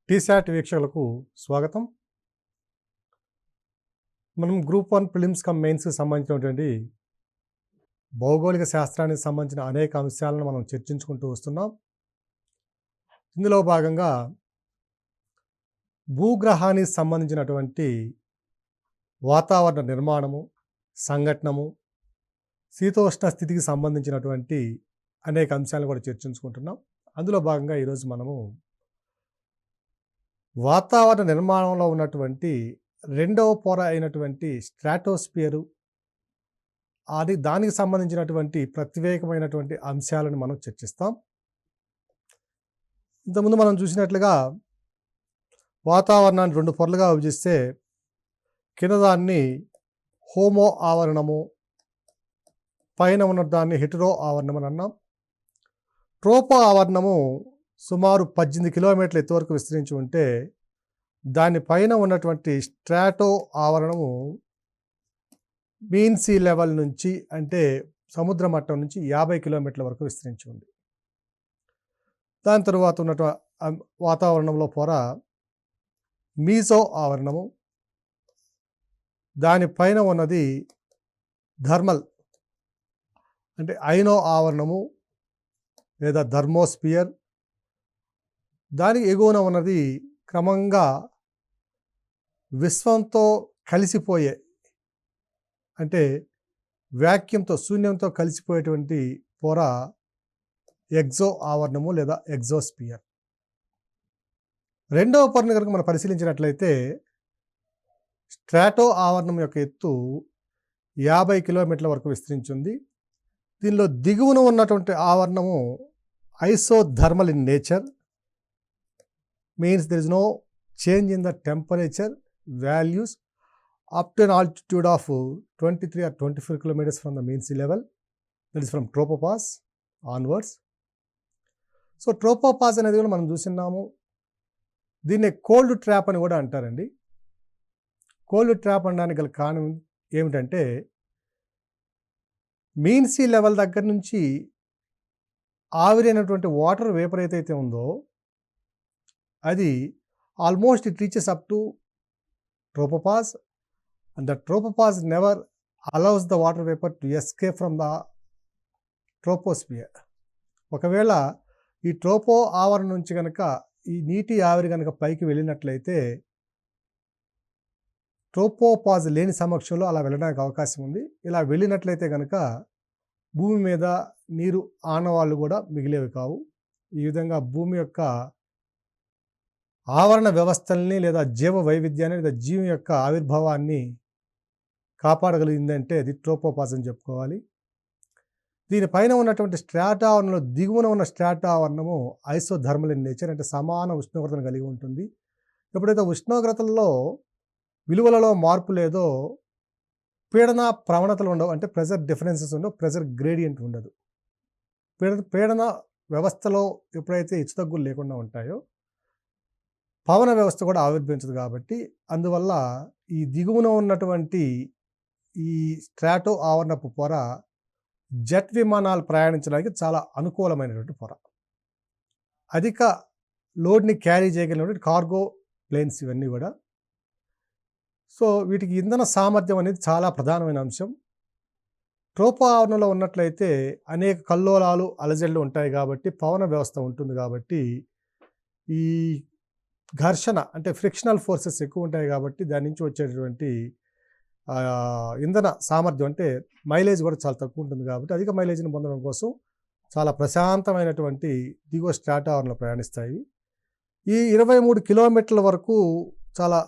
టీశాట్ వీక్షకులకు స్వాగతం. మనం గ్రూప్ 1 ప్రిలిమ్స్ కమ్ మెయిన్స్కి సంబంధించినటువంటి భౌగోళిక శాస్త్రానికి సంబంధించిన అనేక అంశాలను మనం చర్చించుకుంటూ వస్తున్నాం. ఇందులో భాగంగా భూగ్రహానికి సంబంధించినటువంటి వాతావరణ నిర్మాణము, సంఘటనము, శీతోష్ణ స్థితికి సంబంధించినటువంటి అనేక అంశాలను కూడా చర్చించుకుంటున్నాం. అందులో భాగంగా ఈరోజు మనము వాతావరణ నిర్మాణంలో ఉన్నటువంటి రెండవ పొర అయినటువంటి స్ట్రాటోస్పియరు దానికి సంబంధించినటువంటి ప్రత్యేకమైనటువంటి అంశాలను మనం చర్చిస్తాం. ఇంతకుముందు మనం చూసినట్లుగా వాతావరణాన్ని రెండు పొరలుగా విభజిస్తే కింద దాన్ని హోమో ఆవరణము, పైన ఉన్న దాన్ని హెటరో ఆవరణం అని అన్నాం. ట్రోపో ఆవరణము సుమారు 18 కిలోమీటర్ల ఎత్తు వరకు విస్తరించి ఉంటే దానిపైన ఉన్నటువంటి స్ట్రాటో ఆవరణము మీన్ సీ లెవెల్ నుంచి అంటే సముద్ర మట్టం నుంచి 50 కిలోమీటర్ల వరకు విస్తరించి ఉంది. దాని తరువాత ఉన్నటువంటి వాతావరణంలో పొర మీజో ఆవరణము, దానిపైన ఉన్నది థర్మల్ అంటే ఐనో ఆవరణము లేదా థర్మోస్పియర్, దానికి ఎగువన ఉన్నది క్రమంగా విశ్వంతో కలిసిపోయే అంటే వ్యాక్యూమ్తో శూన్యంతో కలిసిపోయేటువంటి పొర ఎగ్జో ఆవరణము లేదా ఎగ్జోస్పియర్. రెండవ పొరను కనుక మనం పరిశీలించినట్లయితే స్ట్రాటో ఆవరణం యొక్క ఎత్తు 50 కిలోమీటర్ల వరకు విస్తరించింది. దీనిలో దిగువన ఉన్నటువంటి ఆవరణము isothermal in nature, means there is no change in the temperature values up to an altitude of 23 or 24 kilometers from the mean sea level, that is from tropopause onwards. So tropopause అనేది కూడా మనం చూస్తున్నాము. దీన్ని cold trap అని కూడా అంటారండి. Cold trap అనడానికి గల కారణం ఏమిటంటే మీన్ సీ లెవెల్ దగ్గర నుంచి ఆవిరైనటువంటి వాటర్ వేపర్ ఏదైతే ఉందో అది almost it reaches up to tropopause and the tropopause never allows the water vapour to escape from the troposphere. ఒకవేళ ఈ ట్రోపో ఆవరణ నుంచి కనుక ఈ నీటి ఆవిరి కనుక పైకి వెళ్ళినట్లయితే ట్రోపోపాజ్ లేని సమక్షంలో అలా వెళ్ళడానికి అవకాశం ఉంది. ఇలా వెళ్ళినట్లయితే కనుక భూమి మీద నీరు ఆనవాళ్ళు కూడా మిగిలేవి కావు. ఈ విధంగా భూమి యొక్క ఆవరణ వ్యవస్థల్ని లేదా జీవ వైవిధ్యాన్ని లేదా జీవం యొక్క ఆవిర్భావాన్ని కాపాడగలిగిందంటే అది ట్రోపోపాజ్ అని చెప్పుకోవాలి. దీనిపైన ఉన్నటువంటి స్ట్రాటా ఆవరణలో దిగువన ఉన్న స్ట్రాటా ఆవరణము ఐసోథర్మల్ ఇన్ నేచర్ అంటే సమాన ఉష్ణోగ్రతను కలిగి ఉంటుంది. ఎప్పుడైతే ఉష్ణోగ్రతల్లో విలువలలో మార్పు లేదో పీడన ప్రవణతలు ఉండవు, అంటే ప్రెజర్ డిఫరెన్సెస్ ఉండవు, ప్రెజర్ గ్రేడియంట్ ఉండదు. పీడన వ్యవస్థలో ఎప్పుడైతే హెచ్చుతగ్గులు లేకుండా ఉంటాయో పవన వ్యవస్థ కూడా ఆవిర్భవించదు. కాబట్టి అందువల్ల ఈ దిగువన ఉన్నటువంటి ఈ స్ట్రాటో ఆవరణపు పొర జెట్ విమానాలు ప్రయాణించడానికి చాలా అనుకూలమైనటువంటి పొర. అధిక లోడ్ని క్యారీ చేయగలిగినటువంటి కార్గో ప్లేన్స్ ఇవన్నీ కూడా. సో వీటికి ఇంధన సామర్థ్యం అనేది చాలా ప్రధానమైన అంశం. ట్రోపో ఆవరణలో ఉన్నట్లయితే అనేక కల్లోలాలు అలజడులు ఉంటాయి కాబట్టి పవన వ్యవస్థ ఉంటుంది. కాబట్టి ఈ ఘర్షణ అంటే ఫ్రిక్షనల్ ఫోర్సెస్ ఎక్కువ ఉంటాయి కాబట్టి దాని నుంచి వచ్చేటటువంటి ఇంధన సామర్థ్యం అంటే మైలేజ్ కూడా చాలా తక్కువ ఉంటుంది. కాబట్టి అధిక మైలేజ్ని పొందడం కోసం చాలా ప్రశాంతమైనటువంటి దిగువ స్ట్రాటా ఆవరణలో ప్రయాణిస్తాయి. ఈ 23 కిలోమీటర్ల వరకు చాలా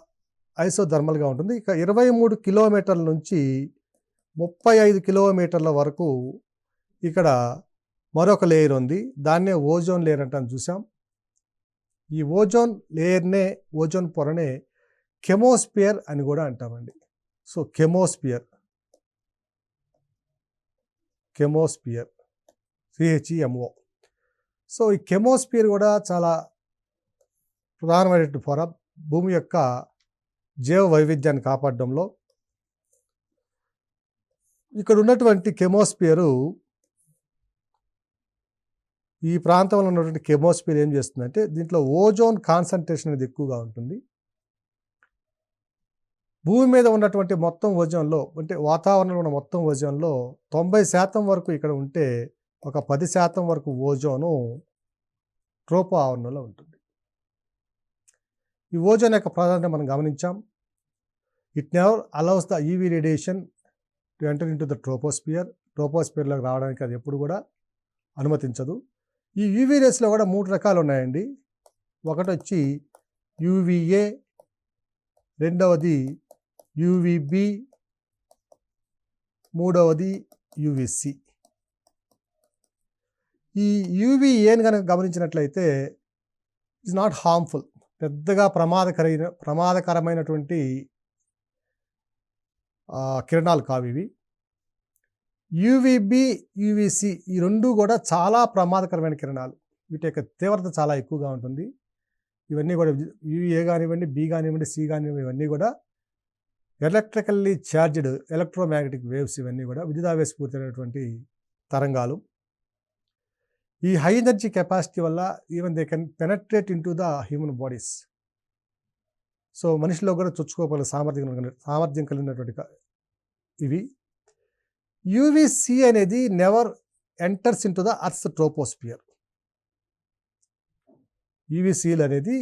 ఐసోథర్మల్గా ఉంటుంది. ఇక 23 కిలోమీటర్ల నుంచి 35 కిలోమీటర్ల వరకు ఇక్కడ మరొక లేయర్ ఉంది. దాన్నే ఓజోన్ లేయర్ అంటాను చూసాం. ఈ ఓజోన్ లేయర్నే, ఓజోన్ పొరనే కెమోస్పియర్ అని కూడా అంటామండి. So కెమోస్పియర్ CHEMO. సో ఈ కెమోస్పియర్ కూడా చాలా ప్రధానమైనటువంటి పొర భూమి యొక్క జీవ వైవిధ్యాన్ని కాపాడడంలో. ఇక్కడ ఉన్నటువంటి కెమోస్పియరు ఈ ప్రాంతంలో ఉన్నటువంటి కెమోస్ఫియర్ ఏం చేస్తుందంటే దీంట్లో ఓజోన్ కాన్సన్ట్రేషన్ అనేది ఎక్కువగా ఉంటుంది. భూమి మీద ఉన్నటువంటి మొత్తం ఓజోన్లో అంటే వాతావరణంలో ఉన్న మొత్తం ఓజోన్లో 90% వరకు ఇక్కడ ఉంటే ఒక 10% వరకు ఓజోను ట్రోపో ఆవరణలో ఉంటుంది. ఈ ఓజోన్ యొక్క ప్రాధాన్యత మనం గమనించాం. It never allows the UV radiation to enter into the ట్రోపోస్పియర్లోకి రావడానికి అది ఎప్పుడు కూడా అనుమతించదు. ఈ యూవీ రేస్లో కూడా 3 రకాలు ఉన్నాయండి. ఒకటి వచ్చి యూవీఏ, రెండవది యూవీబి, మూడవది యూవీసి. ఈ యూవీఏని కనుక గమనించినట్లయితే ఇట్స్ నాట్ హార్మ్ఫుల్, పెద్దగా ప్రమాదకరమైనటువంటి కిరణాలు కావు ఇవి. యూవీబి, యూవీసి ఈ రెండు కూడా చాలా ప్రమాదకరమైన కిరణాలు. వీటి యొక్క తీవ్రత చాలా ఎక్కువగా ఉంటుంది. ఇవన్నీ కూడా యూఏ కానివ్వండి, బి కానివ్వండి, సి కానివ్వండి, ఇవన్నీ కూడా ఎలక్ట్రికల్లీ ఛార్జ్డ్ ఎలక్ట్రోమాగ్నెటిక్ వేవ్స్. ఇవన్నీ కూడా విద్యుదావేశపూరితమైనటువంటి తరంగాలు. ఈ హై ఎనర్జీ కెపాసిటీ వల్ల even they can penetrate into the human bodies. So మనిషిలో కూడా చొచ్చుకోగల సామర్థ్యం కలిగినటువంటి ఇవి. యూవీసీ అనేది never enters into the earth troposphere. యూవీసీలు అనేది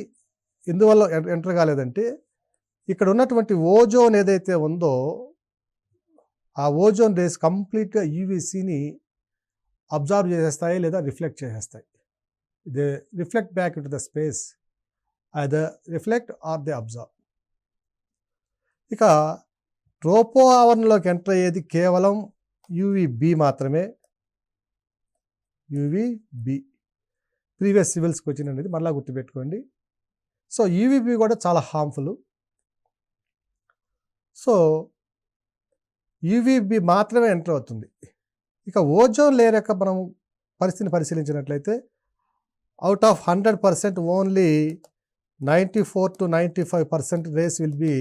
ఎందువల్ల ఎంటర్ కాలేదంటే ఇక్కడ ఉన్నటువంటి ఓజోన్ ఏదైతే ఉందో ఆ ఓజోన్ రేస్ కంప్లీట్గా యూవీసీని అబ్జర్వ్ చేసేస్తాయి లేదా రిఫ్లెక్ట్ చేసేస్తాయి. They reflect back into the space, either reflect or they absorb. ఇక ట్రోపో ఆవరణలోకి ఎంటర్ అయ్యేది కేవలం యూవీబి మాత్రమే. యూవీబి ప్రీవియస్ సివిల్స్కి వచ్చినది మళ్ళీ గుర్తుపెట్టుకోండి. సో యూవీబి కూడా చాలా హార్మ్ఫుల్. సో యూవీబి మాత్రమే ఎంటర్ అవుతుంది. ఇక ఓజోన్ లేయర్ యొక్క మనం పరిస్థితిని పరిశీలించినట్లయితే out of 100% only 94 to 95% rays will be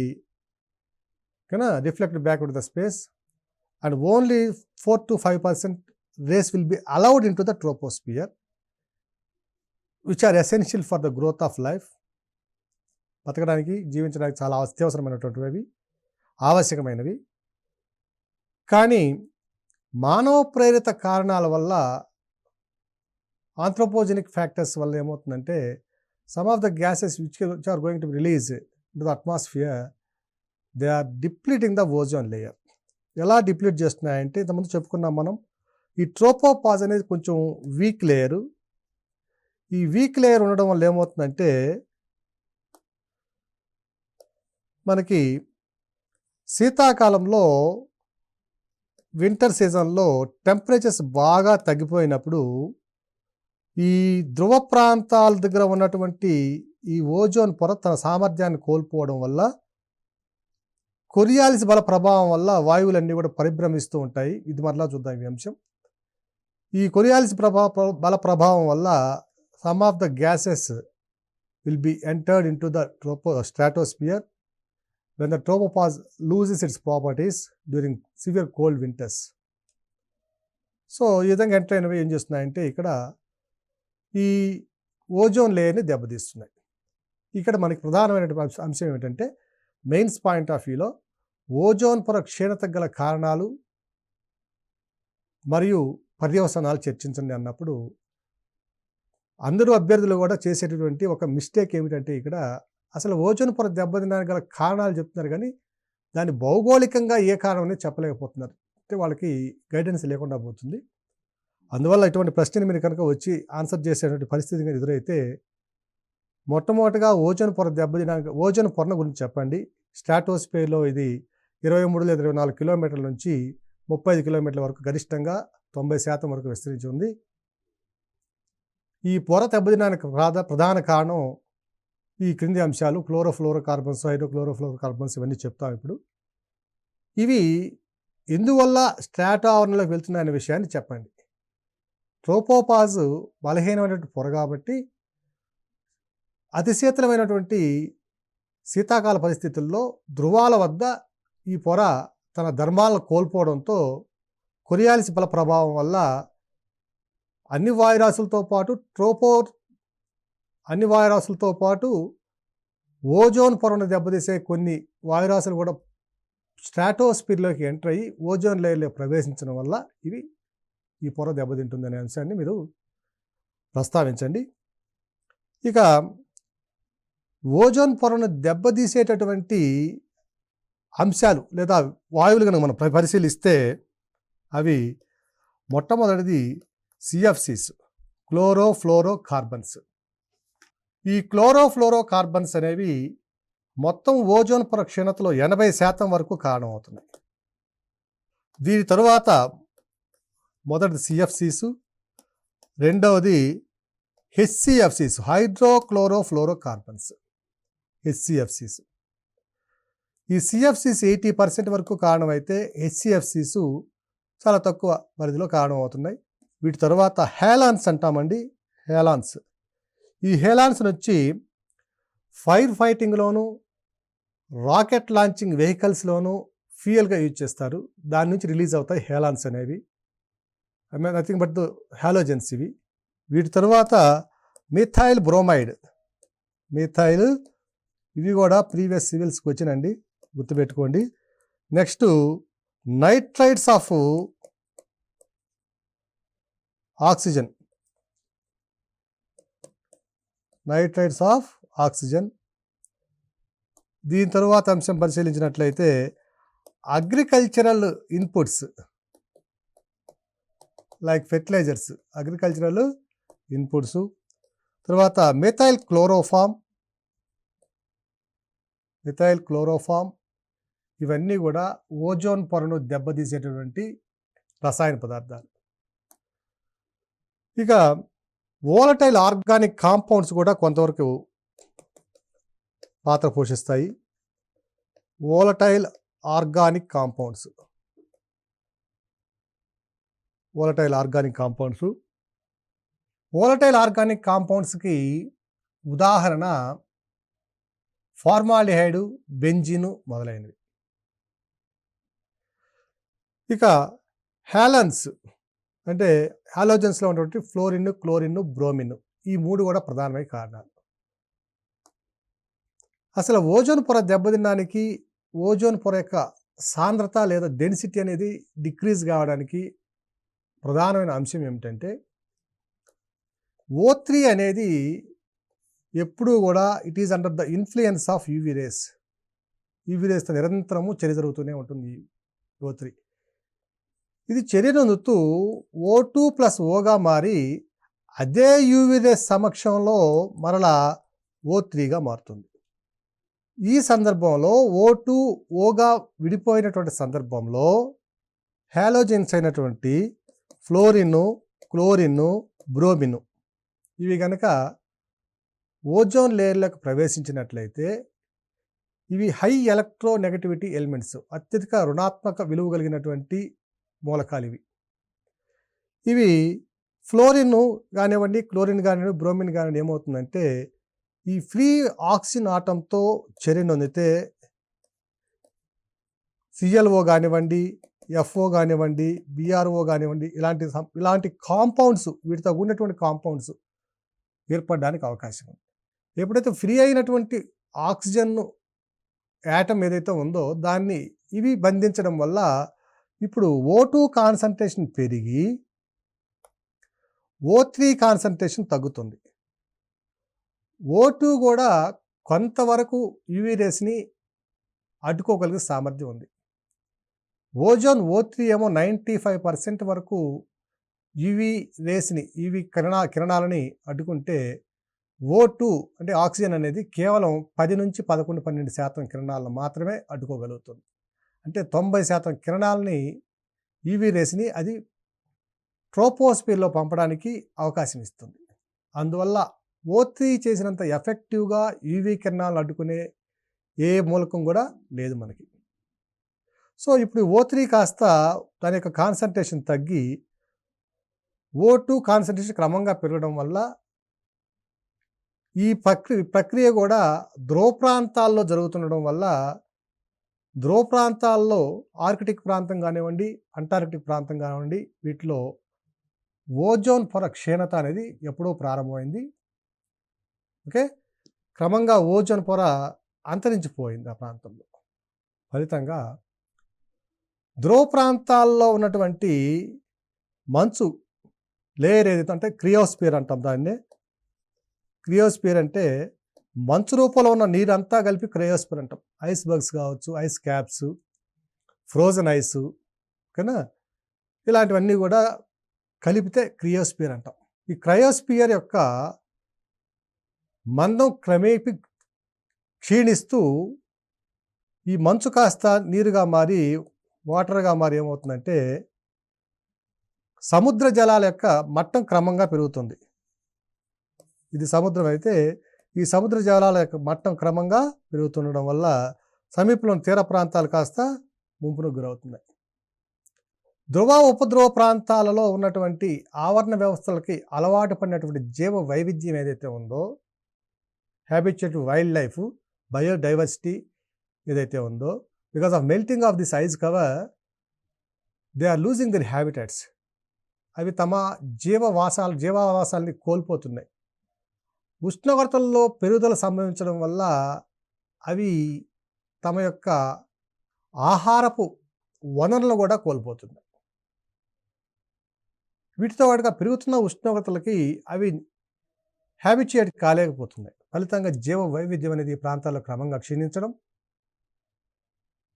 reflected back to the space and only 4 to 5% rays will be allowed into the troposphere, which are essential for the growth of life. బతకడానికి, జీవించడానికి చాలా అత్యవసరమైనటువంటివి, ఆవశ్యకమైనవి. కానీ మానవ ప్రేరిత కారణాల వల్ల, ఆంథ్రోపోజెనిక్ ఫ్యాక్టర్స్ వల్ల ఏమవుతుందంటే some of the gases which are going to release into the atmosphere, they are depleting the ozone layer. ఎలా డిప్లీట్ చేస్తున్నాయంటే ఇంతకుముందు చెప్పుకున్నాం మనం, ఈ ట్రోపోపాజ్ అనేది కొంచెం వీక్ లేయరు. ఈ వీక్ లేయర్ ఉండడం వల్ల ఏమవుతుందంటే మనకి శీతాకాలంలో, వింటర్ సీజన్లో టెంపరేచర్స్ బాగా తగ్గిపోయినప్పుడు ఈ ధ్రువ ప్రాంతాల దగ్గర ఉన్నటువంటి ఈ ఓజోన్ పొర తన సామర్థ్యాన్ని కోల్పోవడం వల్ల, కొరియాలిస్ బల ప్రభావం వల్ల వాయువులన్నీ కూడా పరిభ్రమిస్తూ ఉంటాయి. ఇది మరలా చూద్దాం ఈ అంశం. ఈ కొరియాలిస్ బల ప్రభావం వల్ల some of the gases will be entered in to the stratosphere when the tropopause loses its properties during severe cold winters. So ఈ విధంగా ఎంటర్ అయినవి ఏం చేస్తున్నాయంటే ఇక్కడ ఈ ఓజోన్ లేయర్ని దెబ్బతీస్తున్నాయి. ఇక్కడ మనకి ప్రధానమైనటువంటి అంశం ఏమిటంటే, మెయిన్స్ పాయింట్ ఆఫ్ వ్యూలో ఓజోన్ పొర క్షీణతకు గల కారణాలు మరియు పర్యవసానాలు చర్చించండి అన్నప్పుడు అందరూ అభ్యర్థులు కూడా చేసేటటువంటి ఒక మిస్టేక్ ఏమిటంటే, ఇక్కడ అసలు ఓజోన్ పొర దెబ్బతినడానికి గల కారణాలు చెప్తున్నారు కానీ దాని భౌగోళికంగా ఏ కారణం అనేది చెప్పలేకపోతున్నారు. అంటే వాళ్ళకి గైడెన్స్ లేకుండా పోతుంది. అందువల్ల ఇటువంటి ప్రశ్నని మీరు కనుక వచ్చి ఆన్సర్ చేసేటువంటి పరిస్థితి ఎదురైతే, మొట్టమొదటిగా ఓజోన్ పొర దెబ్బతినడానికి ఓజోన్ పొరను గురించి చెప్పండి. స్ట్రాటోస్పియర్లో ఇది 23 లేదా 24 కిలోమీటర్ల నుంచి 35 కిలోమీటర్ల వరకు, గరిష్టంగా 90% వరకు విస్తరించి ఉంది. ఈ పొర దెబ్బతినడానికి ప్రధాన కారణం ఈ క్రింది అంశాలు: క్లోరోఫ్లోరోకార్బన్స్, హైడ్రోక్లోరోఫ్లోరోకార్బన్స్, ఇవన్నీ చెప్తాం ఇప్పుడు. ఇవి ఎందువల్ల స్ట్రాటో ఆవరణలోకి వెళ్తున్నాయనే విషయాన్ని చెప్పండి. ట్రోపోపాజ్ బలహీనమైనటువంటి పొర కాబట్టి అతి శీతలమైనటువంటి శీతాకాల పరిస్థితుల్లో ధృవాల వద్ద ఈ పొర తన ధర్మాలను కోల్పోవడంతో కొరియాలిస్ బల ప్రభావం వల్ల అన్ని వాయురాశులతో పాటు అన్ని వాయురాశులతో పాటు ఓజోన్ పొరను దెబ్బతీసే కొన్ని వాయురాశులు కూడా స్ట్రాటోస్ఫియర్లోకి ఎంటర్ అయ్యి ఓజోన్ లేయర్లో ప్రవేశించడం వల్ల ఈ పొర దెబ్బతింటుందనే అంశాన్ని మీరు ప్రస్తావించండి. ఇక ఓజోన్ పొరను దెబ్బతీసేటటువంటి అంశాలు లేదా వాయువులు కనుక మనం పరిశీలిస్తే అవి మొట్టమొదటిది సిఎఫ్సిస్, క్లోరోఫ్లోరో కార్బన్స్. ఈ క్లోరోఫ్లోరో కార్బన్స్ అనేవి మొత్తం ఓజోన్ పొర క్షీణతలో 80% వరకు కారణమవుతున్నాయి. దీని తరువాత మొదటిది సిఎఫ్సిస్, రెండవది హెచ్సిఎఫ్సిస్, హైడ్రోక్లోరోఫ్లోరో కార్బన్స్, హెచ్సిఎఫ్సిస్. ఈ సిఎఫ్సిస్ 80% వరకు కారణమైతే హెచ్సిఎఫ్సిస్ చాలా తక్కువ పరిధిలో కారణమవుతున్నాయి. వీటి తర్వాత హేలాన్స్ అంటామండి. ఈ హేలాన్స్ వచ్చి ఫైర్ ఫైటింగ్లోను, రాకెట్ లాంచింగ్ వెహికల్స్లోను ఫ్యూయల్గా యూజ్ చేస్తారు. దాని నుంచి రిలీజ్ అవుతాయి హేలాన్స్ అనేవి. నథింగ్ బట్ ద హాలోజన్స్ ఇవి. వీటి తర్వాత మిథైల్ బ్రోమైడ్, ఇవి కూడా ప్రీవియస్ సివిల్స్కి వచ్చినండి, గుర్తుపెట్టుకోండి. Next nitrides of oxygen. దీని తరువాత అంశం పరిశీలించినట్లయితే agricultural inputs like fertilisers, agricultural inputs. తర్వాత మిథైల్ క్లోరోఫామ్, ఇవన్నీ కూడా ఓజోన్ పొరను దెబ్బతీసేటటువంటి రసాయన పదార్థాలు. ఇక వోలటైల్ ఆర్గానిక్ కాంపౌండ్స్ కూడా కొంతవరకు పాత్ర పోషిస్తాయి. వోలటైల్ ఆర్గానిక్ కాంపౌండ్స్కి ఉదాహరణ ఫార్మాల్డిహైడ్, బెంజిన్ మొదలైనవి. ఇక హ్యాలన్స్ అంటే హాలోజన్స్లో ఉన్నటువంటి ఫ్లోరిన్, క్లోరిన్, బ్రోమిన్, ఈ మూడు కూడా ప్రధానమైన కారణాలు. అసలు ఓజోన్ పొర దెబ్బతినడానికి ఓజోన్ పొర యొక్క సాంద్రత లేదా డెన్సిటీ అనేది డిక్రీజ్ కావడానికి ప్రధానమైన అంశం ఏమిటంటే O3 అనేది ఎప్పుడూ కూడా it is under the influence of UV రేస్తో నిరంతరము చర్య జరుగుతూనే ఉంటుంది. O3 ఇది చర్యనందుతూ O2+Oగా మారి అదే యూవీ రేస్ సమక్షంలో మరలా O3గా మారుతుంది. ఈ సందర్భంలో O2Oగా విడిపోయినటువంటి సందర్భంలో హాలోజన్స్ అయినటువంటి ఫ్లోరిన్, క్లోరిన్, బ్రోమిన్ ఇవి కనుక ఓజోన్ లేయర్లోకి ప్రవేశించినట్లయితే ఇవి హై ఎలక్ట్రోనెగటివిటీ ఎలిమెంట్స్, అత్యధిక రుణాత్మక విలువ కలిగినటువంటి మూలకాలు ఇవి ఫ్లోరిన్ కానివ్వండి, క్లోరిన్ కానివ్వండి, బ్రోమిన్ కానివ్వండి ఏమవుతుందంటే ఈ ఫ్రీ ఆక్సిజన్ ఆటంతో చర్య నొందితే ClO కానివ్వండి, FO కానివ్వండి, BRO కానివ్వండి, ఇలాంటి కాంపౌండ్స్, వీటితో ఉన్నటువంటి కాంపౌండ్స్ ఏర్పడడానికి అవకాశం ఉంది. ఎప్పుడైతే ఫ్రీ అయినటువంటి ఆక్సిజన్ యాటమ్ ఏదైతే ఉందో దాన్ని ఇవి బంధించడం వల్ల ఇప్పుడు O2 కాన్సన్ట్రేషన్ పెరిగి O3 కాన్సన్ట్రేషన్ తగ్గుతుంది. O2 కూడా కొంతవరకు యూవీ రేస్ని అడ్డుకోగలిగే సామర్థ్యం ఉంది. O3 ఏమో 95% వరకు యూవీ రేస్ని, యూవీ కిరణాలని అడ్డుకుంటే O2 అంటే ఆక్సిజన్ అనేది కేవలం 10 నుంచి 11-12% కిరణాలను మాత్రమే అడ్డుకోగలుగుతుంది. అంటే 90% కిరణాలని యూవీ రేస్ని అది ట్రోపోస్ఫియర్లో పంపడానికి అవకాశం ఇస్తుంది. అందువల్ల O3 చేసినంత ఎఫెక్టివ్గా యూవీ కిరణాలను అడ్డుకునే ఏ మూలకం కూడా లేదు మనకి. సో ఇప్పుడు O3 కాస్త దాని యొక్క కాన్సన్ట్రేషన్ తగ్గి O2 కాన్సన్ట్రేషన్ క్రమంగా పెరగడం వల్ల ఈ ప్రక్రియ కూడా ధ్రువ ప్రాంతాల్లో జరుగుతుండడం వల్ల ధ్రువ ప్రాంతాల్లో ఆర్కిటిక్ ప్రాంతం కానివ్వండి, అంటార్కిటిక్ ప్రాంతం కానివ్వండి, వీటిలో ఓజోన్ పొర క్షీణత అనేది ఎప్పుడో ప్రారంభమైంది. ఓకే. క్రమంగా ఓజోన్ పొర అంతరించిపోయింది ఆ ప్రాంతంలో. ఫలితంగా ధ్రువ ప్రాంతాల్లో ఉన్నటువంటి మంచు లేయర్ ఏదైతే అంటే క్రియోస్పియర్ అంటాం దాన్ని. క్రియోస్పియర్ అంటే మంచు రూపంలో ఉన్న నీరంతా కలిపి క్రియోస్పియర్ అంటాం. ఐస్ బర్గ్స్ కావచ్చు, ఐస్ క్యాప్స్, ఫ్రోజన్ ఐస్, ఓకేనా, ఇలాంటివన్నీ కూడా కలిపితే క్రియోస్పియర్ అంటాం. ఈ క్రయోస్పియర్ యొక్క మందం క్రమేపీ క్షీణిస్తూ ఈ మంచు కాస్త నీరుగా మారి వాటర్గా మారి ఏమవుతుందంటే సముద్ర జలాల యొక్క మట్టం క్రమంగా పెరుగుతుంది. ఇది సముద్రం అయితే ఈ సముద్ర జలాల యొక్క మట్టం క్రమంగా పెరుగుతుండడం వల్ల సమీపంలోని తీర ప్రాంతాలు కాస్త ముంపునకు గురవుతున్నాయి. ధ్రువ ఉపధ్రువ ప్రాంతాలలో ఉన్నటువంటి ఆవరణ వ్యవస్థలకి అలవాటు పడినటువంటి జీవ వైవిధ్యం ఏదైతే ఉందో, హ్యాబిటేట్ వైల్డ్ లైఫ్, బయోడైవర్సిటీ ఏదైతే ఉందో, because of melting of this ice cover they are losing their habitats. అవి తమ జీవావాసాలని కోల్పోతున్నాయి. ఉష్ణోగ్రతల్లో పెరుగుదల సంభవించడం వల్ల అవి తమ యొక్క ఆహారపు వనరులను కూడా కోల్పోతున్నాయి. వీటితో పాటుగా పెరుగుతున్న ఉష్ణోగ్రతలకి అవి హ్యాబిచుయేట్ కాలేకపోతున్నాయి. ఫలితంగా జీవ వైవిధ్యం అనేది ఈ ప్రాంతాల్లో క్రమంగా క్షీణించడం.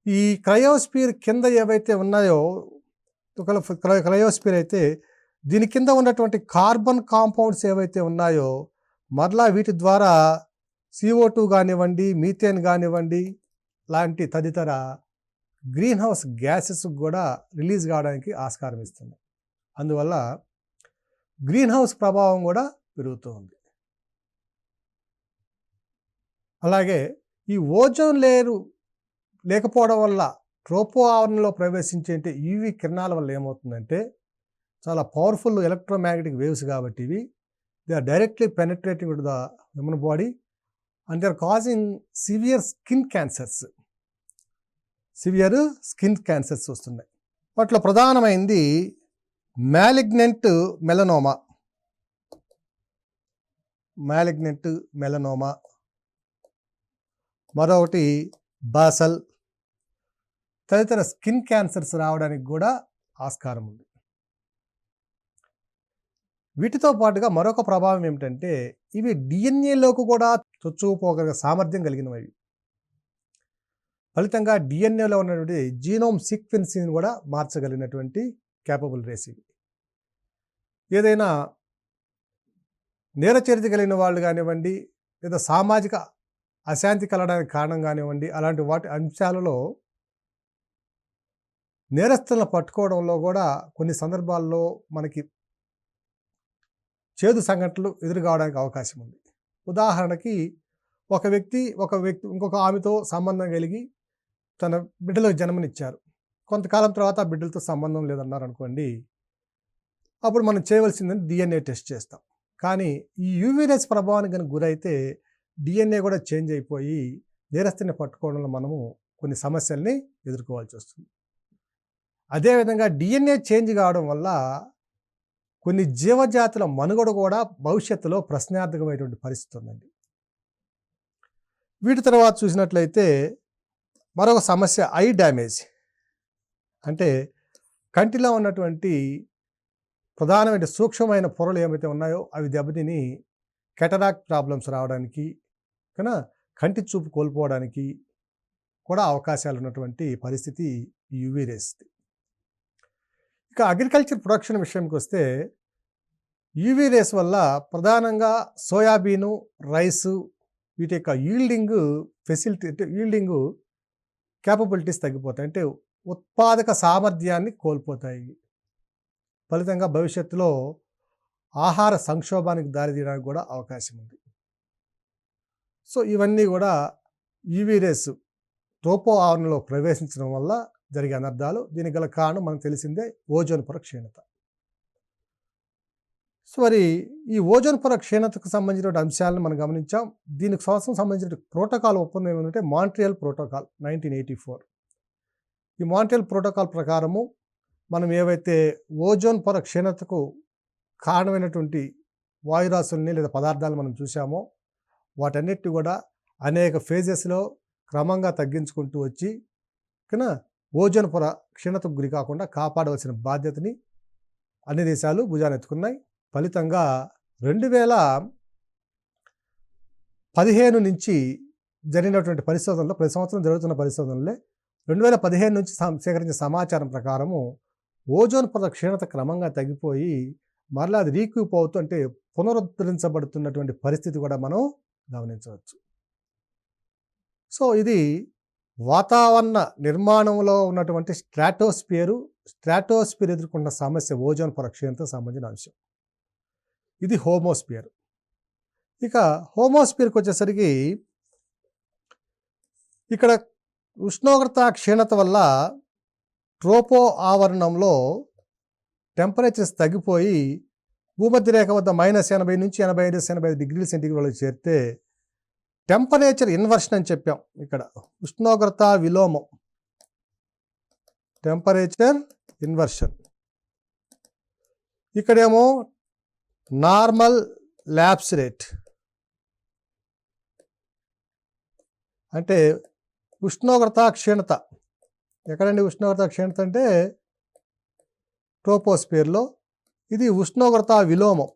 ఈ క్రయోస్పియర్ కింద ఏవైతే ఉన్నాయో, క్రయోస్పియర్ అయితే దీని కింద ఉన్నటువంటి కార్బన్ కాంపౌండ్స్ ఏవైతే ఉన్నాయో మరలా వీటి ద్వారా CO2 కానివ్వండి, మీథేన్ కానివ్వండి లాంటి తదితర గ్రీన్ హౌస్ గ్యాసెస్ కూడా రిలీజ్ కావడానికి ఆస్కారం ఇస్తుంది. అందువల్ల గ్రీన్ హౌస్ ప్రభావం కూడా పెరుగుతూ ఉంది. అలాగే ఈ ఓజోన్ లేయరు లేకపోవడం వల్ల ట్రోపో ఆవరణలో ప్రవేశించే యూవీ కిరణాల వల్ల ఏమవుతుందంటే చాలా పవర్ఫుల్ ఎలక్ట్రోమాగ్నెటిక్ వేవ్స్ కాబట్టి ఇవి they are directly penetrating to the human body and they are causing severe skin cancers వస్తున్నాయి. వాటిలో ప్రధానమైంది మ్యాలిగ్నెంట్ మెలనోమా, మరొకటి బాసల్, తదితర స్కిన్ క్యాన్సర్స్ రావడానికి కూడా ఆస్కారం ఉంది. వీటితో పాటుగా మరొక ప్రభావం ఏమిటంటే ఇవి డిఎన్ఏలోకి కూడా చొచ్చుకుపోగలిగే సామర్థ్యం కలిగినవి. ఫలితంగా డిఎన్ఏలో ఉన్నటువంటి జీనోమ్ సీక్వెన్సింగ్ కూడా మార్చగలిగినటువంటి క్యాపబుల్ రేస్ ఇవి. ఏదైనా నేరచరిత కలిగిన వాళ్ళు కానివ్వండి, లేదా సామాజిక అశాంతి కలగడానికి కారణం కానివ్వండి, అలాంటి వాటి అంశాలలో నేరస్తులను పట్టుకోవడంలో కూడా కొన్ని సందర్భాల్లో మనకి చేదు సంఘటనలు ఎదురు కావడానికి అవకాశం ఉంది. ఉదాహరణకి ఒక వ్యక్తి ఇంకొక ఆమెతో సంబంధం కలిగి తన బిడ్డలకు జన్మనిచ్చారు. కొంతకాలం తర్వాత ఆ బిడ్డలతో సంబంధం లేదన్నారు అనుకోండి, అప్పుడు మనం చేయవలసిందని డిఎన్ఏ టెస్ట్ చేస్తాం. కానీ ఈ యూవీ రేస్ ప్రభావానికి కనుక గురైతే డిఎన్ఏ కూడా చేంజ్ అయిపోయి నేరస్తుని పట్టుకోవడంలో మనము కొన్ని సమస్యల్ని ఎదుర్కోవాల్సి వస్తుంది. అదేవిధంగా డిఎన్ఏ చేంజ్ కావడం వల్ల కొన్ని జీవజాతుల మనుగడ కూడా భవిష్యత్తులో ప్రశ్నార్థకమైనటువంటి పరిస్థితి ఉందండి. వీటి తర్వాత చూసినట్లయితే మరొక సమస్య ఐ డ్యామేజ్. అంటే కంటిలో ఉన్నటువంటి ప్రధానమైన సూక్ష్మమైన పొరలు ఏమైతే ఉన్నాయో అవి దెబ్బతిని కెటరాక్ట్ ప్రాబ్లమ్స్ రావడానికి, కన్నా కంటి చూపు కోల్పోవడానికి కూడా అవకాశాలు ఉన్నటువంటి పరిస్థితి యూవీ రేస్ది. ఇక అగ్రికల్చర్ ప్రొడక్షన్ విషయానికి వస్తే యూవీ రేస్ వల్ల ప్రధానంగా సోయాబీను, రైసు వీటి యొక్క ఈల్డింగ్ క్యాపబిలిటీస్ తగ్గిపోతాయి. అంటే ఉత్పాదక సామర్థ్యాన్ని కోల్పోతాయి. ఫలితంగా భవిష్యత్తులో ఆహార సంక్షోభానికి దారితీయడానికి కూడా అవకాశం ఉంది. సో ఇవన్నీ కూడా యూవీ రేస్ ట్రోపో ఆవరణలో ప్రవేశించడం వల్ల జరిగే అనర్థాలు. దీనికి గల కారణం మనకు తెలిసిందే ఓజోన్ పొర క్షీణత. సో మరి ఈ ఓజోన్ పొర క్షీణతకు సంబంధించిన అంశాలను మనం గమనించాం. దీనికి సంబంధించిన ప్రోటోకాల్ ఒప్పందం ఏమంటే మాంట్రియల్ ప్రోటోకాల్ 1984. ఈ మాంట్రియల్ ప్రోటోకాల్ ప్రకారము మనం ఏవైతే ఓజోన్ పొర క్షీణతకు కారణమైనటువంటి వాయురాశుల్ని లేదా పదార్థాలు మనం చూసామో వాటన్నిటి కూడా అనేక ఫేజెస్లో క్రమంగా తగ్గించుకుంటూ వచ్చి కన్నా ఓజోన్ పొర క్షీణతకు గురి కాకుండా కాపాడవలసిన బాధ్యతని అన్ని దేశాలు భుజానెత్తుకున్నాయి. ఫలితంగా 2015 నుంచి జరిగినటువంటి పరిశోధనలో, ప్రతి సంవత్సరం జరుగుతున్న పరిశోధనలే 2015 నుంచి సేకరించిన సమాచారం ప్రకారము ఓజోన్ పొర క్షీణత క్రమంగా తగ్గిపోయి మరలా అది రీక్యూప్ అవుతూ అంటే పునరుద్ధరించబడుతున్నటువంటి పరిస్థితి కూడా మనం గమనించవచ్చు. సో ఇది వాతావరణ నిర్మాణంలో ఉన్నటువంటి స్ట్రాటోస్పియర్ ఎదుర్కొన్న సమస్య ఓజోన్ పొర క్షీణతకు సంబంధించిన అంశం. ఇది హోమోస్పియర్. ఇక హోమోస్పియర్కి వచ్చేసరికి ఇక్కడ ఉష్ణోగ్రత క్షీణత వల్ల ట్రోపో ఆవరణంలో టెంపరేచర్స్ తగ్గిపోయి భూమధ్యరేఖ వద్ద -80 నుంచి 85 డిగ్రీల సెంటీగ్రేడ్లకు చేరితే టెంపరేచర్ ఇన్వర్షన్ అని చెప్పాం. ఇక్కడ ఉష్ణోగ్రత విలోమం, టెంపరేచర్ ఇన్వర్షన్. ఇక్కడేమో నార్మల్ ల్యాప్స్ రేట్ అంటే ఉష్ణోగ్రత క్షీణత. ఎక్కడండి ఉష్ణోగ్రత క్షీణత అంటే ట్రోపోస్పియర్లో. ఇది ఉష్ణోగ్రత విలోమం.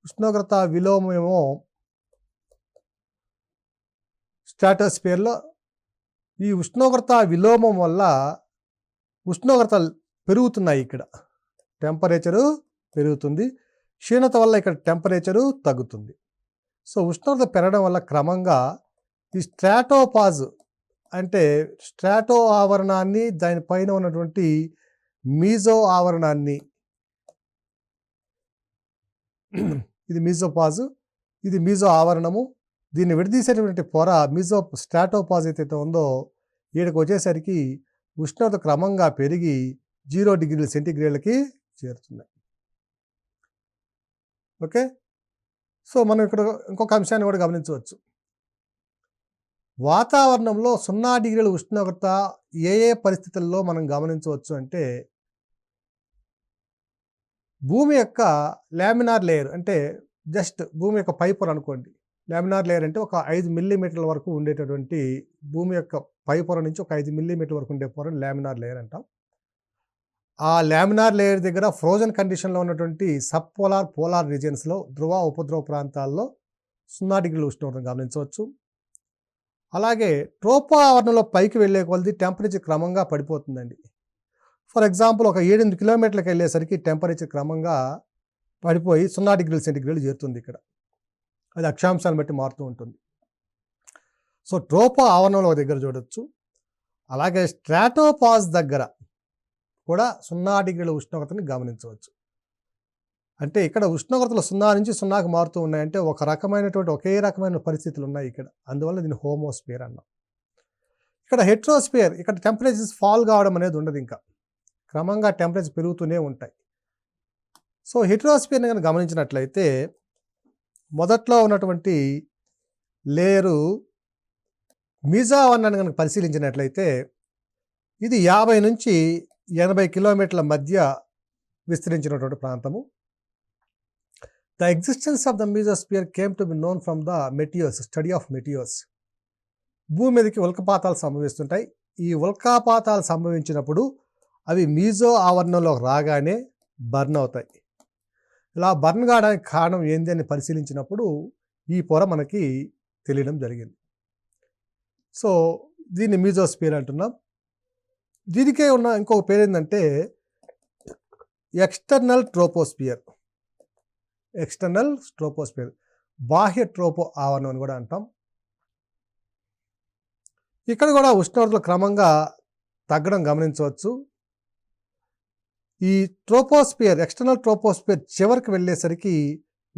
ఉష్ణోగ్రత విలోమం ఏమో స్ట్రాటోస్పియర్లో. ఈ ఉష్ణోగ్రత విలోమం వల్ల ఉష్ణోగ్రతలు పెరుగుతున్నాయి. ఇక్కడ టెంపరేచరు పెరుగుతుంది, క్షీణత వల్ల ఇక్కడ టెంపరేచరు తగ్గుతుంది. సో ఉష్ణోగ్రత పెరగడం వల్ల క్రమంగా ఈ స్ట్రాటోపాజ్ అంటే స్ట్రాటో ఆవరణాన్ని, దానిపైన ఉన్నటువంటి మీజో ఆవరణాన్ని, ఇది మీజోపాజ్, ఇది మీజో ఆవరణము. దీన్ని విడదీసేటువంటి పొర స్ట్రాటోపాజ్ ఏదైతే ఉందో ఈడకు వచ్చేసరికి ఉష్ణోగ్రత క్రమంగా పెరిగి 0 డిగ్రీల సెంటీగ్రేడ్లకి చేరుతున్నాయి. ఓకే, సో మనం ఇక్కడ ఇంకొక అంశాన్ని కూడా గమనించవచ్చు. వాతావరణంలో 0 డిగ్రీల ఉష్ణోగ్రత ఏ పరిస్థితుల్లో మనం గమనించవచ్చు అంటే భూమి యొక్క లామినార్ లేయర్, అంటే జస్ట్ భూమి యొక్క పై పొర అనుకోండి. లామినార్ లేయర్ అంటే ఒక 5 మిల్లీమీటర్ల వరకు ఉండేటటువంటి భూమి యొక్క పై పొర నుంచి ఒక 5 మిల్లీమీటర్ల వరకు ఉండే పొరని లామినార్ లేయర్ అంటాం. ఆ లామినార్ లేయర్ దగ్గర ఫ్రోజన్ కండిషన్లో ఉన్నటువంటి సబ్ పోలార్, పోలార్ రీజియన్స్లో, ధ్రువ ఉపధ్రువ ప్రాంతాల్లో 0 డిగ్రీల ఉష్ణోగ్రత గమనించవచ్చు. అలాగే ట్రోపో ఆవరణలో పైకి వెళ్ళే కొలది టెంపరేచర్ క్రమంగా పడిపోతుందండి. ఫర్ ఎగ్జాంపుల్ ఒక 7-8 కిలోమీటర్లకు వెళ్ళేసరికి టెంపరేచర్ క్రమంగా పడిపోయి 0 డిగ్రీల సెంటీగ్రేడ్ చేరుతుంది. ఇక్కడ అది అక్షాంశాలను బట్టి మారుతూ ఉంటుంది. సో ట్రోపో ఆవరణంలో దగ్గర చూడొచ్చు. అలాగే స్ట్రాటోపాజ్ దగ్గర కూడా 0 డిగ్రీల ఉష్ణోగ్రతని గమనించవచ్చు. అంటే ఇక్కడ ఉష్ణోగ్రతలు 0 నుంచి 0కి మారుతూ ఉన్నాయంటే ఒకే రకమైన పరిస్థితులు ఉన్నాయి ఇక్కడ. అందువల్ల దీన్ని హోమోస్పియర్ అన్నాం. ఇక్కడ హెట్రోస్పియర్, ఇక్కడ టెంపరేచర్స్ ఫాల్ కావడం అనేది ఉండదు, ఇంకా క్రమంగా టెంపరేచర్ పెరుగుతూనే ఉంటాయి. సో హెట్రోస్పియర్ని కనుక గమనించినట్లయితే మొదట్లో ఉన్నటువంటి లేయరు మీజోఆవరణాన్ని కనుక పరిశీలించినట్లయితే ఇది 50 నుంచి 80 కిలోమీటర్ల మధ్య విస్తరించినటువంటి ప్రాంతము. The existence of the mesosphere came to be known from the meteors, study of meteors. భూమి మీదకి ఉల్కపాతాలు సంభవిస్తుంటాయి. ఈ ఉల్కాపాతాలు సంభవించినప్పుడు అవి మీజో ఆవరణంలో రాగానే బర్న్ అవుతాయి. ఇలా బర్న్ కావడానికి కారణం ఏంది అని పరిశీలించినప్పుడు ఈ పొర మనకి తెలియడం జరిగింది. సో దీన్ని మీజోస్పియర్ అంటున్నాం. దీనికే ఉన్న ఇంకొక పేరు ఏంటంటే ఎక్స్టర్నల్ ట్రోపోస్పియర్. బాహ్య ట్రోపో ఆవరణం అని కూడా అంటాం. ఇక్కడ కూడా ఉష్ణోగ్రతలు క్రమంగా తగ్గడం గమనించవచ్చు. ఈ ఎక్స్టర్నల్ ట్రోపోస్పియర్ చివరికి వెళ్ళేసరికి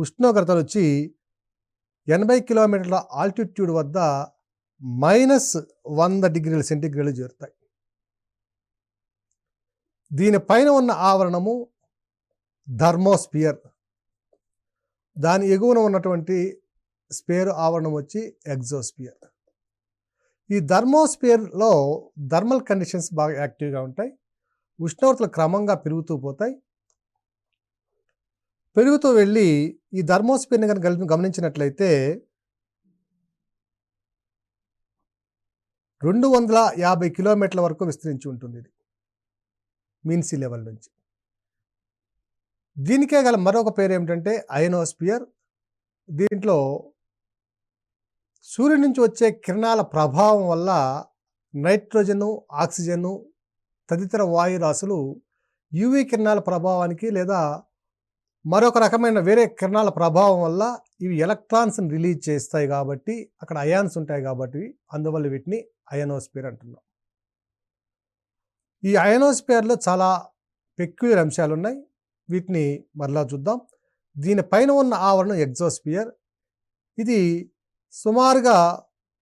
ఉష్ణోగ్రతలు వచ్చి 80 కిలోమీటర్ల ఆల్టిట్యూడ్ వద్ద -100 డిగ్రీల సెంటీగ్రేడ్లు చేరుతాయి. దీనిపైన ఉన్న ఆవరణము థర్మోస్పియర్. దాని ఎగువన ఉన్నటువంటి స్పియర్ ఆవరణం వచ్చి ఎగ్జోస్పియర్. ఈ థర్మోస్పియర్లో థర్మల్ కండిషన్స్ బాగా యాక్టివ్గా ఉంటాయి. ఉష్ణోగ్రతలు క్రమంగా పెరుగుతూ పోతాయి. పెరుగుతూ వెళ్ళి ఈ థర్మోస్పియర్ని కనుక గమనించినట్లయితే 250 కిలోమీటర్ల వరకు విస్తరించి ఉంటుంది ఇది మీన్ సీ లెవెల్ నుంచి. దీనికే గల మరొక పేరు ఏమిటంటే అయనోస్పియర్. దీంట్లో సూర్యుడి నుంచి వచ్చే కిరణాల ప్రభావం వల్ల నైట్రోజను, ఆక్సిజను తదితర వాయురాశులు యూవీ కిరణాల ప్రభావానికి లేదా మరొక రకమైన వేరే కిరణాల ప్రభావం వల్ల ఇవి ఎలక్ట్రాన్స్ని రిలీజ్ చేస్తాయి కాబట్టి అక్కడ అయాన్స్ ఉంటాయి కాబట్టి అందువల్ల వీటిని అయనోస్పియర్ అంటున్నాం. ఈ అయనోస్పియర్లో చాలా పెక్యులర్ అంశాలు ఉన్నాయి. వీటిని మరలా చూద్దాం. దీనిపైన ఉన్న ఆవరణం ఎగ్జోస్పియర్. ఇది సుమారుగా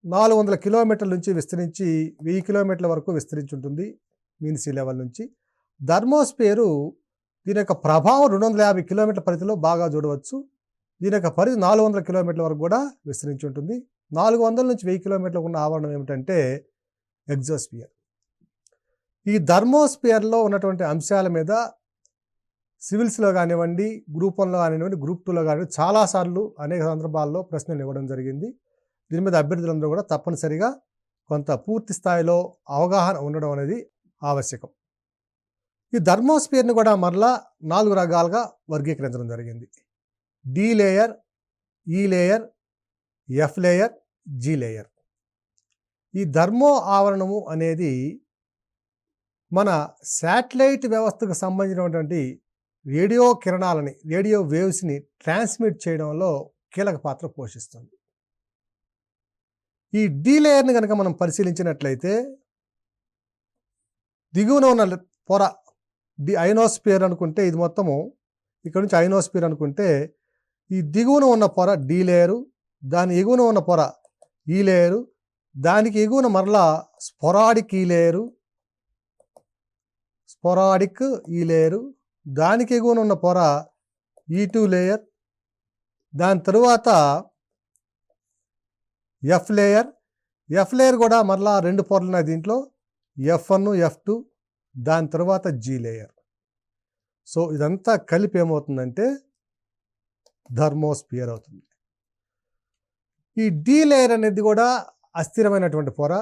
400 కిలోమీటర్ల నుంచి విస్తరించి 1000 కిలోమీటర్ల వరకు విస్తరించి ఉంటుంది మీన్ సీ లెవెల్ నుంచి. థర్మోస్పియరు దీని యొక్క ప్రభావం 250 కిలోమీటర్ల పరిధిలో బాగా చూడవచ్చు. దీని యొక్క పరిధి 400 కిలోమీటర్ల వరకు కూడా విస్తరించి ఉంటుంది. 400 నుంచి 1000 కిలోమీటర్లకు ఉన్న ఆవరణం ఏమిటంటే ఎగ్జోస్పియర్. ఈ థర్మోస్పియర్లో ఉన్నటువంటి అంశాల మీద సివిల్స్లో కానివ్వండి, గ్రూప్ 1లో కానివ్వండి, గ్రూప్ 2లో కానివ్వండి చాలాసార్లు అనేక సందర్భాల్లో ప్రశ్నలు ఇవ్వడం జరిగింది. దీని మీద అభ్యర్థులందరూ కూడా తప్పనిసరిగా కొంత పూర్తి స్థాయిలో అవగాహన ఉండడం అనేది ఆవశ్యకం. ఈ థర్మోస్పియర్ని కూడా మరలా 4 రకాలుగా వర్గీకరించడం జరిగింది. D layer, E layer, F layer, G layer. ఈ థర్మో ఆవరణము అనేది మన శాటిలైట్ వ్యవస్థకు సంబంధించినటువంటి రేడియో కిరణాలని, రేడియో వేవ్స్ని ట్రాన్స్మిట్ చేయడంలో కీలక పాత్ర పోషిస్తుంది. ఈ డి లేయర్ని కనుక మనం పరిశీలించినట్లయితే దిగువన ఉన్న పొర అయనోస్పియర్ అనుకుంటే ఇది మొత్తము ఇక్కడ నుంచి అయనోస్పియర్ అనుకుంటే ఈ దిగువన ఉన్న పొర డి లేయరు, దాని ఎగువన ఉన్న పొర ఈ లేయరు, దానికి ఎగువన మరలా స్పొరాడిక్ ఈ లేయరు, స్పొరాడిక్ ఈ లేయరు, దానికి ఎగువన ఉన్న పొర E2 లేయర్, దాని తరువాత ఎఫ్ లేయర్. ఎఫ్ లేయర్ కూడా మరలా 2 పొరలు ఉన్నాయి దీంట్లో, F1, F2, దాని తర్వాత జీ లేయర్. సో ఇదంతా కలిపి ఏమవుతుందంటే థర్మోస్పియర్ అవుతుంది. ఈ డి లేయర్ అనేది కూడా అస్థిరమైనటువంటి పొర.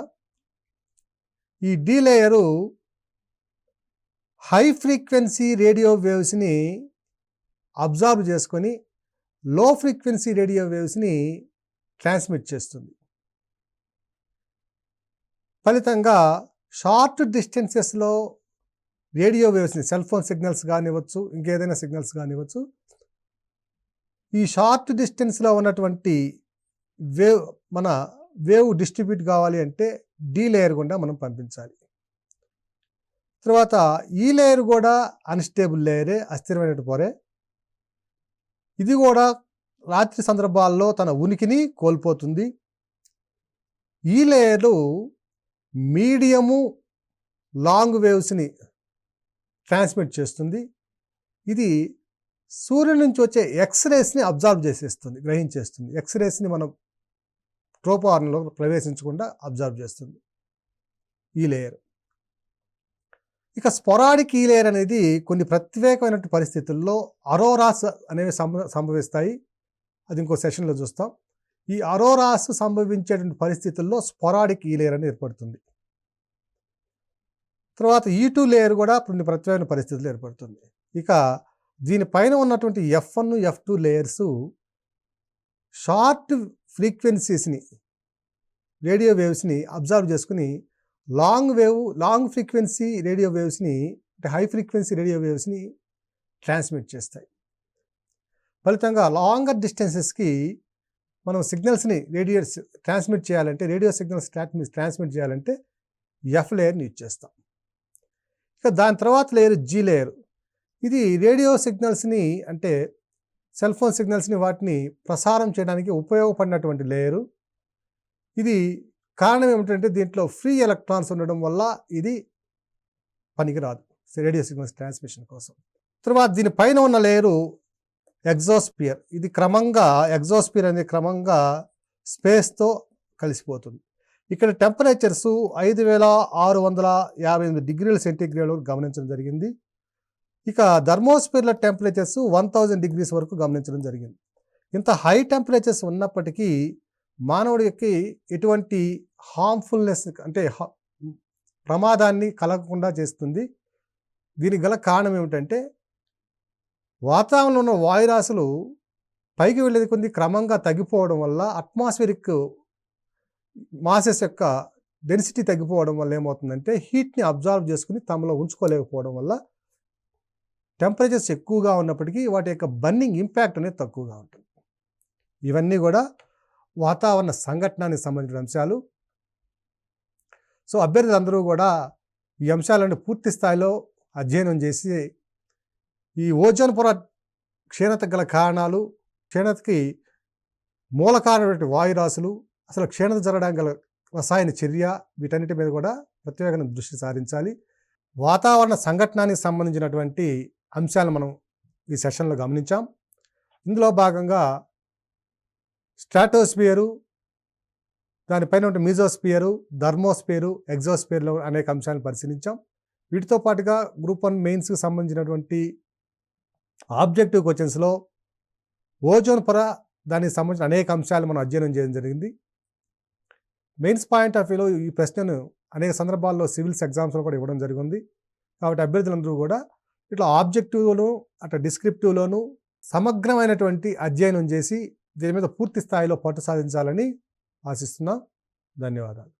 ఈ D layer high frequency radio వేవ్స్ని అబ్జర్వ్ చేసుకొని లో ఫ్రీక్వెన్సీ రేడియో వేవ్స్ని ట్రాన్స్మిట్ చేస్తుంది. ఫలితంగా షార్ట్ డిస్టెన్సెస్లో రేడియో వేవ్స్ని, సెల్ ఫోన్ సిగ్నల్స్ కానివ్వచ్చు, ఇంకేదైనా సిగ్నల్స్ కానివ్వచ్చు, ఈ షార్ట్ డిస్టెన్స్లో ఉన్నటువంటి వేవ్ డిస్ట్రిబ్యూట్ కావాలి అంటే డి లేయర్ గుండా మనం పంపించాలి. తర్వాత ఈ లేయర్ కూడా అన్స్టేబుల్ లేయరే, అస్థిరమైన పొరే. ఇది కూడా రాత్రి సందర్భాల్లో తన ఉనికిని కోల్పోతుంది. ఈ లేయరు మీడియము లాంగ్ వేవ్స్ని ట్రాన్స్మిట్ చేస్తుంది. ఇది సూర్యుడి నుంచి వచ్చే ఎక్స్రేస్ని అబ్జర్వ్ చేసేస్తుంది, గ్రహించేస్తుంది. ఎక్స్రేస్ని మనం ట్రోపోహార్న్లో ప్రవేశించకుండా అబ్జర్వ్ చేస్తుంది ఈ లేయర్. ఇక స్పొరాడిక్ ఈ లేయర్ అనేది కొన్ని ప్రత్యేకమైనటువంటి పరిస్థితుల్లో అరోరాస్ అనేవి సంభవిస్తాయి. అది ఇంకో సెషన్లో చూస్తాం. ఈ అరోరాస్ సంభవించేటువంటి పరిస్థితుల్లో స్పొరాడిక్ ఈ లేయర్ అనేది ఏర్పడుతుంది. తర్వాత E2 లేయర్ కూడా కొన్ని ప్రత్యేకమైన పరిస్థితుల్లో ఏర్పడుతుంది. ఇక దీనిపైన ఉన్నటువంటి F1, F2 లేయర్స్ షార్ట్ ఫ్రీక్వెన్సీస్ని, రేడియో వేవ్స్ని అబ్జర్వ్ చేసుకుని లాంగ్ ఫ్రీక్వెన్సీ రేడియో వేవ్స్ని, అంటే హై ఫ్రీక్వెన్సీ రేడియో వేవ్స్ని ట్రాన్స్మిట్ చేస్తాయి. ఫలితంగా లాంగర్ డిస్టెన్సెస్కి మనం సిగ్నల్స్ని ట్రాన్స్మిట్ చేయాలంటే, రేడియో సిగ్నల్స్ ట్రాన్స్మిట్ చేయాలంటే ఎఫ్ లేయర్ని యూజ్ చేస్తాం. ఇక దాని తర్వాత లేయర్ జీ లేయర్. ఇది రేడియో సిగ్నల్స్ని, అంటే సెల్ ఫోన్ సిగ్నల్స్ని, వాటిని ప్రసారం చేయడానికి ఉపయోగపడినటువంటి లేయరు. ఇది కారణం ఏమిటంటే దీంట్లో ఫ్రీ ఎలక్ట్రాన్స్ ఉండడం వల్ల ఇది పనికిరాదు రేడియో సిగ్నల్స్ ట్రాన్స్మిషన్ కోసం. తర్వాత దీనిపైన ఉన్న లేయరు ఎగ్జోస్పియర్. ఇది ఎగ్జోస్పియర్ అనేది క్రమంగా స్పేస్తో కలిసిపోతుంది. ఇక్కడ టెంపరేచర్స్ 5658 డిగ్రీల సెంటీగ్రేడ్ గమనించడం జరిగింది. ఇక థర్మోస్ఫియర్‌లో టెంపరేచర్స్ 1000 డిగ్రీస్ వరకు గమనించడం జరిగింది. ఇంత హై టెంపరేచర్స్ ఉన్నప్పటికీ మానవుడికి ఎటువంటి హార్మ్‌ఫుల్‌నెస్ అంటే ప్రమాదాన్ని కలగకుండా చేస్తుంది. దీనికి గల కారణం ఏమిటంటే వాతావరణంలో ఉన్న వాయురాశులు పైకి వెళ్ళేది కొద్ది క్రమంగా తగ్గిపోవడం వల్ల అట్మాస్ఫిరిక్ మాసెస్ యొక్క డెన్సిటీ తగ్గిపోవడం వల్ల ఏమవుతుందంటే హీట్‌ని అబ్జార్బ్ చేసుకొని తమలో ఉంచుకోలేకపోవడం వల్ల టెంపరేచర్స్ ఎక్కువగా ఉన్నప్పటికీ వాటి యొక్క బర్నింగ్ ఇంపాక్ట్ అనేది తక్కువగా ఉంటుంది. ఇవన్నీ కూడా వాతావరణ సంఘటనకి సంబంధించిన అంశాలు. సో అభ్యర్థులందరూ కూడా ఈ అంశాలను పూర్తి స్థాయిలో అధ్యయనం చేసి ఈ ఓజోన్ పొర క్షీణతకు గల కారణాలు, క్షీణతకి మూల కారణమైనటువంటి వాయురాశులు, అసలు క్షీణత జరగడానికి గల రసాయన చర్య, వీటన్నిటి మీద కూడా ప్రత్యేకమైన దృష్టి సారించాలి. వాతావరణ సంఘటనకి సంబంధించినటువంటి అంశాలను మనం ఈ సెషన్లో గమనించాం. ఇందులో భాగంగా స్ట్రాటోస్ఫియరు, దానిపైన ఉంటే మీజోస్ఫియరు, థర్మోస్ఫియరు, ఎగ్జోస్ఫియర్లో అనేక అంశాలను పరిశీలించాం. వీటితో పాటుగా గ్రూప్ 1 మెయిన్స్కి సంబంధించినటువంటి ఆబ్జెక్టివ్ క్వశ్చన్స్లో ఓజోన్ పొర, దానికి సంబంధించిన అనేక అంశాలు మనం అధ్యయనం చేయడం జరిగింది. మెయిన్స్ పాయింట్ ఆఫ్ వ్యూలో ఈ ప్రశ్నను అనేక సందర్భాల్లో సివిల్స్ ఎగ్జామ్స్లో కూడా ఇవ్వడం జరిగింది. కాబట్టి అభ్యర్థులందరూ కూడా ఇట్లా ఆబ్జెక్టివ్లోను అట్లా డిస్క్రిప్టివ్లోను సమగ్రమైనటువంటి అధ్యయనం చేసి దీని మీద పూర్తి స్థాయిలో పట్టు సాధించాలని ఆశిస్తున్నాం. ధన్యవాదాలు.